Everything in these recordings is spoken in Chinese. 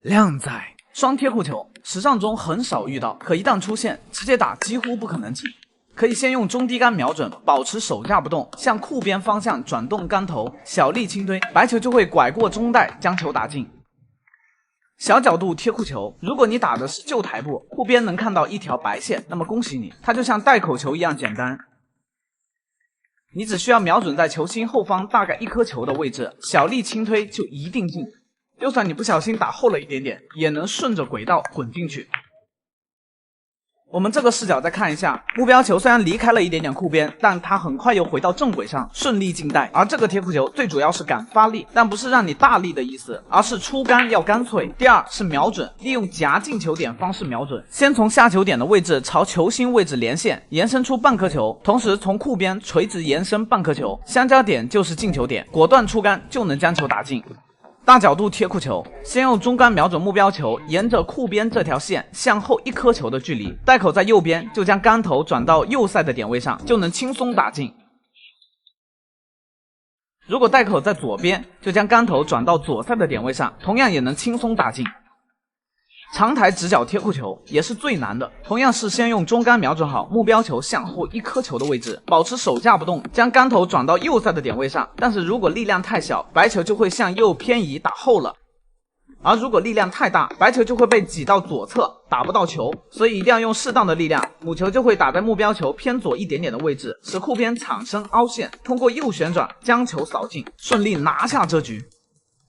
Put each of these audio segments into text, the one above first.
靓仔，双贴库球，实战中很少遇到，可一旦出现，直接打几乎不可能进。可以先用中低杆瞄准，保持手架不动，向库边方向转动杆头，小力轻推，白球就会拐过中带，将球打进。小角度贴库球，如果你打的是旧台步，库边能看到一条白线，那么恭喜你，它就像带口球一样简单。你只需要瞄准在球心后方大概1颗球的位置，小力轻推就一定进。就算你不小心打后了一点点，也能顺着轨道滚进去。我们这个视角再看一下，目标球虽然离开了一点点库边，但它很快又回到正轨上，顺利进袋。而这个贴库球最主要是敢发力，但不是让你大力的意思，而是出杆要干脆。第二是瞄准，利用夹进球点方式瞄准，先从下球点的位置朝球心位置连线，延伸出半颗球，同时从库边垂直延伸半颗球，相交点就是进球点，果断出杆就能将球打进。大角度贴库球，先用中杆瞄准目标球，沿着库边这条线向后1颗球的距离，带口在右边，就将杆头转到右塞的点位上，就能轻松打进。如果带口在左边，就将杆头转到左塞的点位上，同样也能轻松打进。长台直角贴库球也是最难的，同样是先用中杆瞄准好目标球向后1颗球的位置，保持手架不动，将杆头转到右塞的点位上。但是如果力量太小，白球就会向右偏移打后了；而如果力量太大，白球就会被挤到左侧，打不到球。所以一定要用适当的力量，母球就会打在目标球偏左一点点的位置，使库边产生凹陷，通过右旋转将球扫进，顺利拿下这局。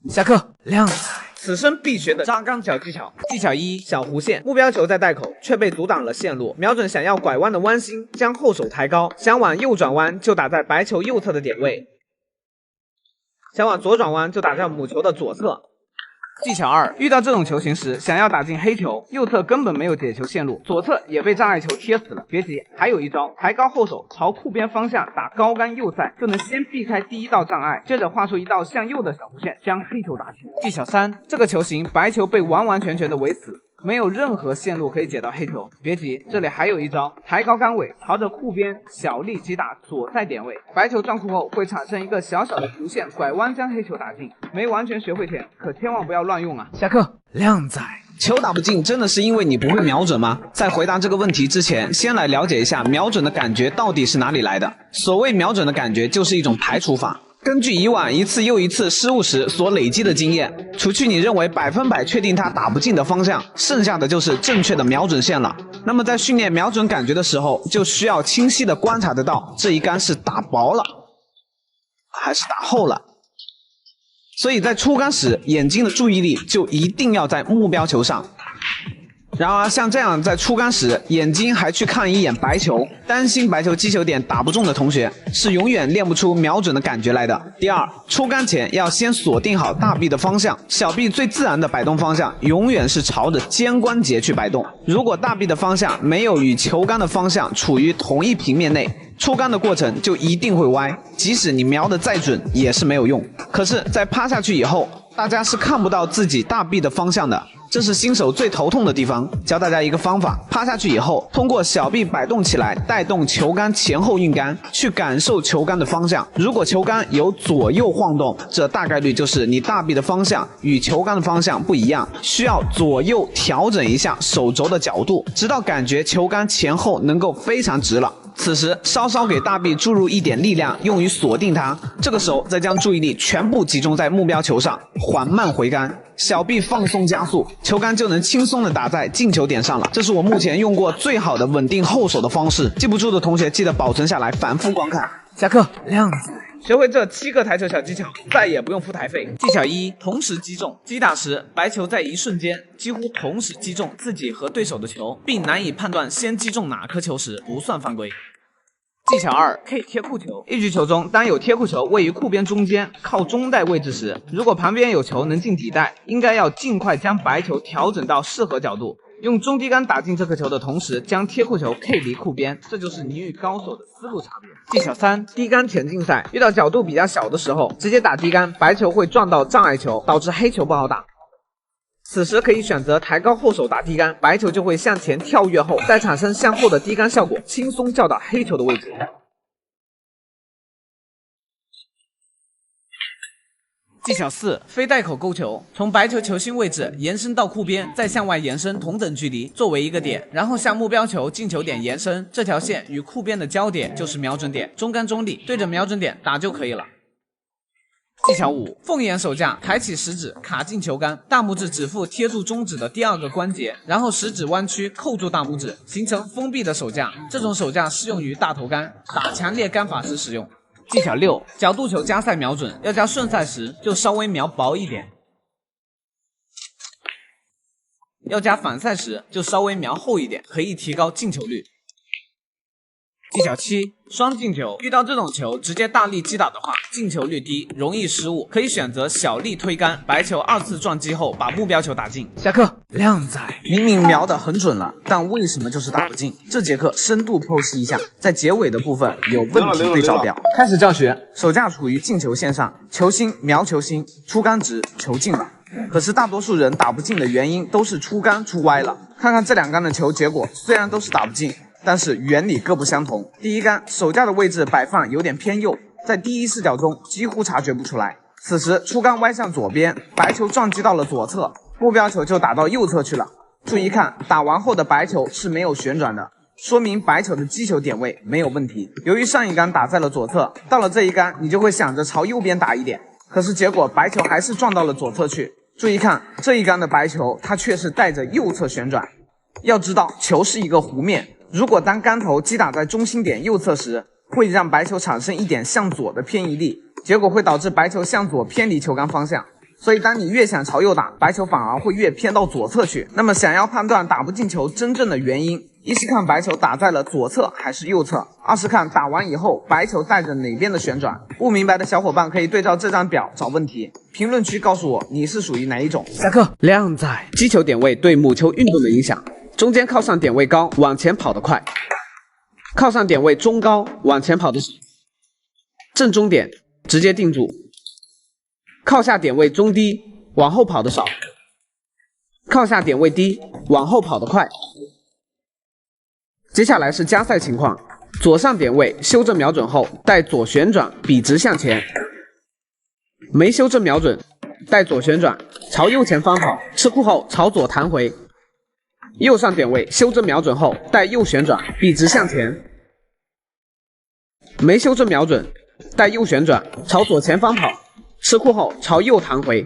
下课，靓仔。此生必学的扎杆小技巧。技巧一：小弧线，目标球在带口，却被阻挡了线路。瞄准想要拐弯的弯心，将后手抬高，想往右转弯就打在白球右侧的点位，想往左转弯就打在母球的左侧。技巧二：遇到这种球形时，想要打进黑球，右侧根本没有解球线路，左侧也被障碍球贴死了。别急，还有一招，抬高后手朝库边方向打高杆右塞，就能先避开第一道障碍，接着画出一道向右的小弧线，将黑球打进。技巧三：这个球形白球被完完全全的围死，没有任何线路可以解到黑球。别急，这里还有一招，抬高杆尾，朝着库边小力击打左塞点位，白球撞库后会产生一个小小的弧线，拐弯将黑球打进。没完全学会前，可千万不要乱用啊！下课，靓仔。球打不进，真的是因为你不会瞄准吗？在回答这个问题之前，先来了解一下瞄准的感觉到底是哪里来的。所谓瞄准的感觉，就是一种排除法。根据以往一次又一次失误时所累积的经验，除去你认为100%确定它打不进的方向，剩下的就是正确的瞄准线了。那么在训练瞄准感觉的时候，就需要清晰的观察得到这一杆是打薄了，还是打厚了。所以在出杆时，眼睛的注意力就一定要在目标球上。然而像这样在出杆时眼睛还去看一眼白球，担心白球击球点打不中的同学，是永远练不出瞄准的感觉来的。第二，出杆前要先锁定好大臂的方向，小臂最自然的摆动方向永远是朝着肩关节去摆动。如果大臂的方向没有与球杆的方向处于同一平面内，出杆的过程就一定会歪，即使你瞄得再准也是没有用。可是在趴下去以后，大家是看不到自己大臂的方向的，这是新手最头痛的地方。教大家一个方法，趴下去以后，通过小臂摆动起来，带动球杆前后运杆，去感受球杆的方向。如果球杆有左右晃动，这大概率就是你大臂的方向与球杆的方向不一样，需要左右调整一下手肘的角度，直到感觉球杆前后能够非常直了。此时稍稍给大臂注入一点力量，用于锁定它。这个时候再将注意力全部集中在目标球上，缓慢回杆，小臂放松加速，球杆就能轻松的打在进球点上了。这是我目前用过最好的稳定后手的方式。记不住的同学记得保存下来，反复观看。下课，靓仔。学会这7个台球小技巧，再也不用付台费。技巧一：同时击中。击打时，白球在一瞬间几乎同时击中自己和对手的球，并难以判断先击中哪颗球时，不算犯规。技巧二：K 贴库球。一局球中，当有贴库球位于库边中间靠中带位置时，如果旁边有球能进底带，应该要尽快将白球调整到适合角度，用中低杆打进这颗球的同时，将贴库球 K 离库边，这就是你与高手的思路差别。技巧三：低杆田径赛。遇到角度比较小的时候，直接打低杆，白球会撞到障碍球，导致黑球不好打。此时可以选择抬高后手打低杆，白球就会向前跳跃后，再产生向后的低杆效果，轻松叫到黑球的位置。技巧4：非带口勾球，从白球球心位置延伸到库边，再向外延伸同等距离，作为一个点，然后向目标球进球点延伸，这条线与库边的交点就是瞄准点，中杆中立，对着瞄准点打就可以了。技巧5：凤眼手架，抬起食指卡进球杆，大拇指指腹贴住中指的第2个关节，然后食指弯曲扣住大拇指，形成封闭的手架。这种手架适用于大头杆，打强烈杆法时使用。技巧6：角度球加塞瞄准，要加顺塞时就稍微瞄薄一点，要加反塞时就稍微瞄厚一点，可以提高进球率。技巧7：双进球，遇到这种球直接大力击打的话，进球率低，容易失误，可以选择小力推杆，白球2次撞击后把目标球打进。下课。靓仔，明明瞄得很准了，但为什么就是打不进？这节课深度剖析一下，在结尾的部分有问题对照表。开始教学，手架处于进球线上，球心瞄球心，出杆直，球进了。可是大多数人打不进的原因都是出杆出歪了。看看这2杆的球结果，虽然都是打不进，但是原理各不相同。第一杆手架的位置摆放有点偏右，在第一视角中几乎察觉不出来。此时出杆歪向左边，白球撞击到了左侧，目标球就打到右侧去了。注意看，打完后的白球是没有旋转的，说明白球的击球点位没有问题。由于上一杆打在了左侧，到了这一杆你就会想着朝右边打一点，可是结果白球还是撞到了左侧去。注意看，这一杆的白球它却是带着右侧旋转。要知道球是一个弧面，如果当杆头击打在中心点右侧时，会让白球产生一点向左的偏移力，结果会导致白球向左偏离球杆方向。所以当你越想朝右打，白球反而会越偏到左侧去。那么想要判断打不进球真正的原因，一是看白球打在了左侧还是右侧，二是看打完以后白球带着哪边的旋转。不明白的小伙伴可以对照这张表找问题，评论区告诉我你是属于哪一种。下课。靓仔，击球点位对母球运动的影响。中间靠上点位高，往前跑得快；靠上点位中高，往前跑得少。正中点直接定住。靠下点位中低，往后跑得少；靠下点位低，往后跑得快。接下来是加塞情况，左上点位修正瞄准后带左旋转笔直向前，没修正瞄准带左旋转朝右前方跑，吃库后朝左弹回。右上点位修正瞄准后带右旋转笔直向前，没修正瞄准带右旋转朝左前方跑，吃库后朝右弹回。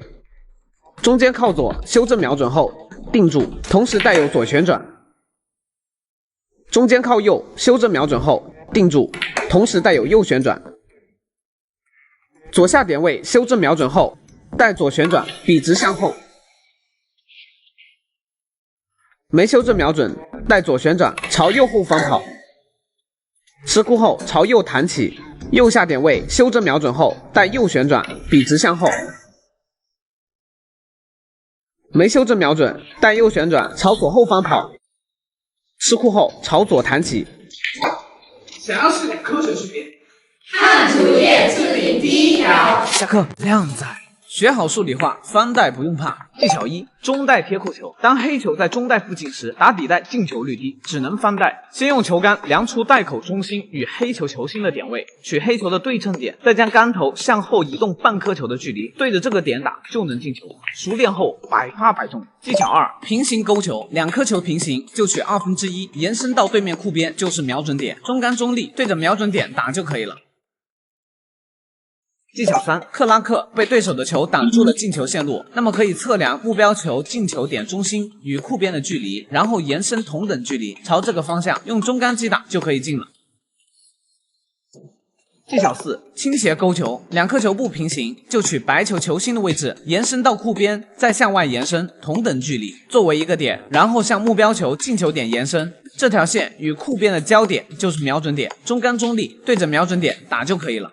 中间靠左修正瞄准后定住，同时带有左旋转。中间靠右修正瞄准后定住，同时带有右旋转。左下点位修正瞄准后带左旋转笔直向后，没修正瞄准带左旋转朝右后方跑，吃库后朝右弹起。右下点位修正瞄准后带右旋转笔直向后，没修正瞄准带右旋转朝左后方跑，吃库后朝左弹起。想要试点科学训练，看主页置顶第一条。下课。靓仔，学好数理化，翻带不用怕。技巧1：中带贴扣球。当黑球在中带附近时，打底带进球率低，只能翻带。先用球杆量出带口中心与黑球球心的点位，取黑球的对称点，再将杆头向后移动半颗球的距离，对着这个点打就能进球。熟练后100%中。技巧2：平行勾球。2颗球平行，就取1/2，延伸到对面库边就是瞄准点，中杆中立，对着瞄准点打就可以了。技巧3：克拉克，被对手的球挡住了进球线路，那么可以测量目标球进球点中心与库边的距离，然后延伸同等距离，朝这个方向用中杆击打就可以进了。技巧4：倾斜勾球。2颗球不平行，就取白球球心的位置，延伸到库边，再向外延伸同等距离，作为一个点，然后向目标球进球点延伸。这条线与库边的交点就是瞄准点，中杆中立，对着瞄准点打就可以了。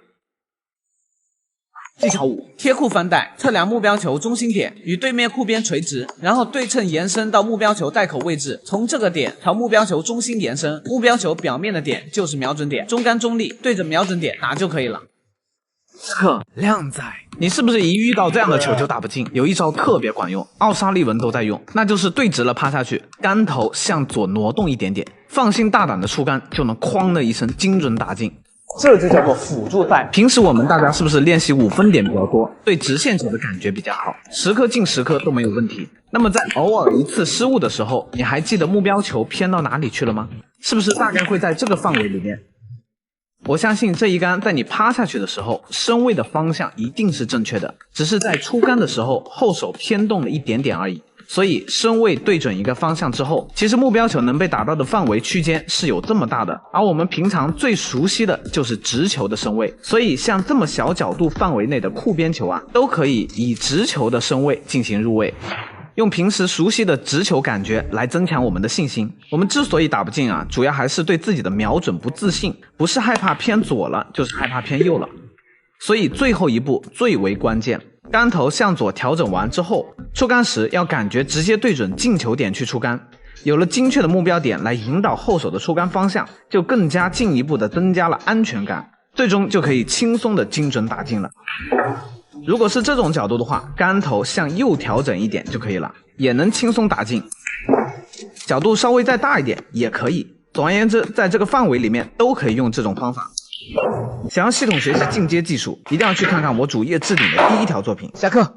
技巧5：贴库翻带，测量目标球中心点与对面库边垂直，然后对称延伸到目标球带口位置，从这个点朝目标球中心延伸，目标球表面的点就是瞄准点，中杆中立，对着瞄准点打就可以了。呵，靓仔，你是不是一遇到这样的球就打不进？有一招特别管用，奥沙利文都在用，那就是对直了趴下去，杆头向左挪动一点点，放心大胆的出杆，就能哐的一声精准打进。这就叫做辅助带。平时我们大家是不是练习5分点比较多，对直线球的感觉比较好，10颗进10颗都没有问题。那么在偶尔一次失误的时候，你还记得目标球偏到哪里去了吗？是不是大概会在这个范围里面？我相信这一杆在你趴下去的时候，身位的方向一定是正确的，只是在出杆的时候后手偏动了一点点而已。所以身位对准一个方向之后，其实目标球能被打到的范围区间是有这么大的，而我们平常最熟悉的就是直球的身位，所以像这么小角度范围内的酷边球啊，都可以以直球的身位进行入位。用平时熟悉的直球感觉来增强我们的信心。我们之所以打不进啊，主要还是对自己的瞄准不自信，不是害怕偏左了，就是害怕偏右了。所以最后一步最为关键，杆头向左调整完之后，出杆时要感觉直接对准进球点去出杆。有了精确的目标点来引导后手的出杆方向，就更加进一步的增加了安全感，最终就可以轻松的精准打进了。如果是这种角度的话，杆头向右调整一点就可以了，也能轻松打进。角度稍微再大一点也可以。总而言之，在这个范围里面都可以用这种方法。想要系统学习进阶技术，一定要去看看我主页置顶的第1条作品。下课。